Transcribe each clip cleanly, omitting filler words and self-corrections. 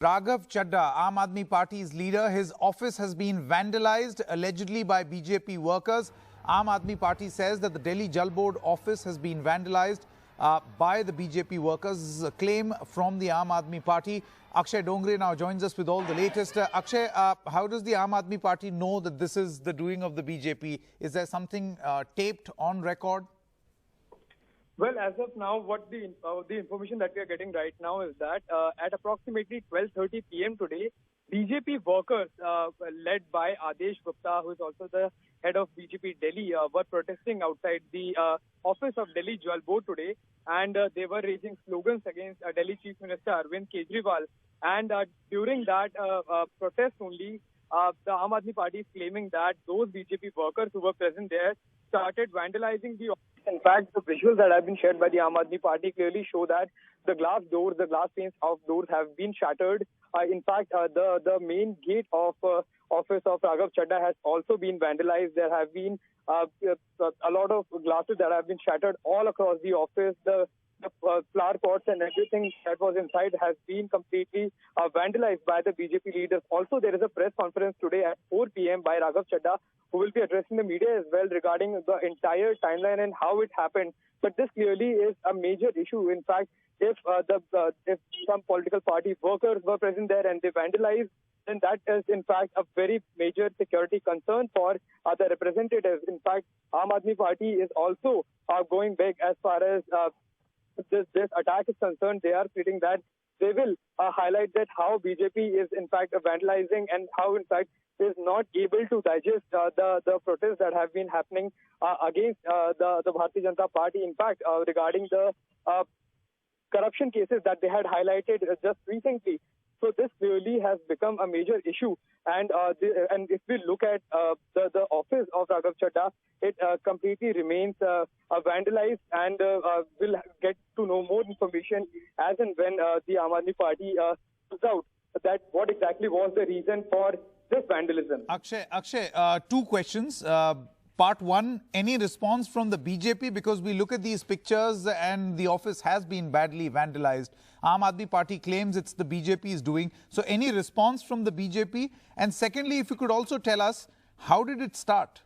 Raghav Chadha, Aam Aadmi Party's leader, his office has been vandalized allegedly by BJP workers. Aam Aadmi Party says that the Delhi Jal Board office has been vandalized by the BJP workers. This is a claim from the Aam Aadmi Party. Akshay Dongre now joins us with all the latest. Akshay, how does the Aam Aadmi Party know that this is the doing of the BJP? Is there something taped on record? Well, as of now, what the information that we are getting right now is that at approximately 12:30 p.m. today, BJP workers led by Adesh Gupta, who is also the head of BJP Delhi, were protesting outside the office of Delhi Jal Board today, and they were raising slogans against Delhi Chief Minister Arvind Kejriwal. And during that protest only, the Aam Aadmi Party is claiming that those BJP workers who were present there started vandalizing the office. In fact, the visuals that have been shared by the Aam Aadmi Party clearly show that the glass panes of doors have been shattered. In fact, the main gate of office of Raghav Chadha has also been vandalized. There have been a lot of glasses that have been shattered all across the office. The flower pots and everything that was inside has been completely vandalized by the BJP leaders. Also, there is a press conference today at 4 p.m. by Raghav Chadha, who will be addressing the media as well regarding the entire timeline and how it happened. But this clearly is a major issue. In fact, if some political party workers were present there and they vandalized, then that is in fact a very major security concern for the representatives. In fact, Aam Aadmi Party is also going big as far as this attack is concerned. They are stating that they will highlight that how BJP is in fact vandalizing and how in fact is not able to digest the protests that have been happening against the Bharatiya Janata Party. In fact, regarding the corruption cases that they had highlighted just recently. So this clearly has become a major issue. And if we look at the office of Raghav Chadha, it completely remains vandalized, and we'll get to know more information as and when the Aam Aadmi Party puts out that what exactly was the reason for this vandalism. Akshay, two questions. Part one, any response from the BJP? Because we look at these pictures and the office has been badly vandalized. Aam Aadmi Party claims it's the BJP is doing. So any response from the BJP? And secondly, if you could also tell us, how did it start?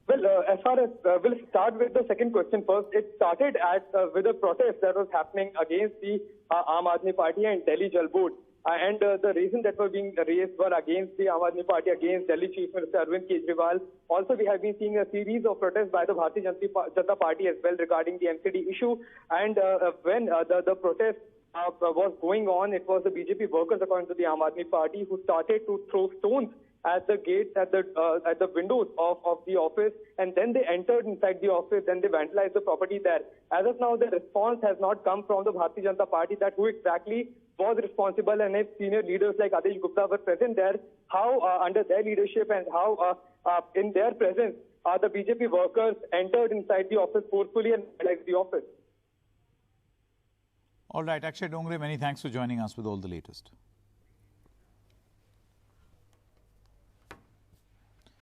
Well, as far as we'll start with the second question first. It started with a protest that was happening against the Aam Aadmi Party and Delhi Jal Board. And the reason that were being raised were against the Aam Aadmi Party, against Delhi Chief Minister Arvind Kejriwal. Also, we have been seeing a series of protests by the Bharatiya Janata Party as well regarding the MCD issue. And when the protest was going on, it was the BJP workers, according to the Aam Aadmi Party, who started to throw stones at the gates, at the windows of the office, and then they entered inside the office, then they vandalized the property there. As of now, the response has not come from the Bharatiya Janata Party that who exactly was responsible, and if senior leaders like Adesh Gupta were present there, how under their leadership and how in their presence the BJP workers entered inside the office forcefully and vandalized the office. All right, Akshay Dongre, many thanks for joining us with all the latest.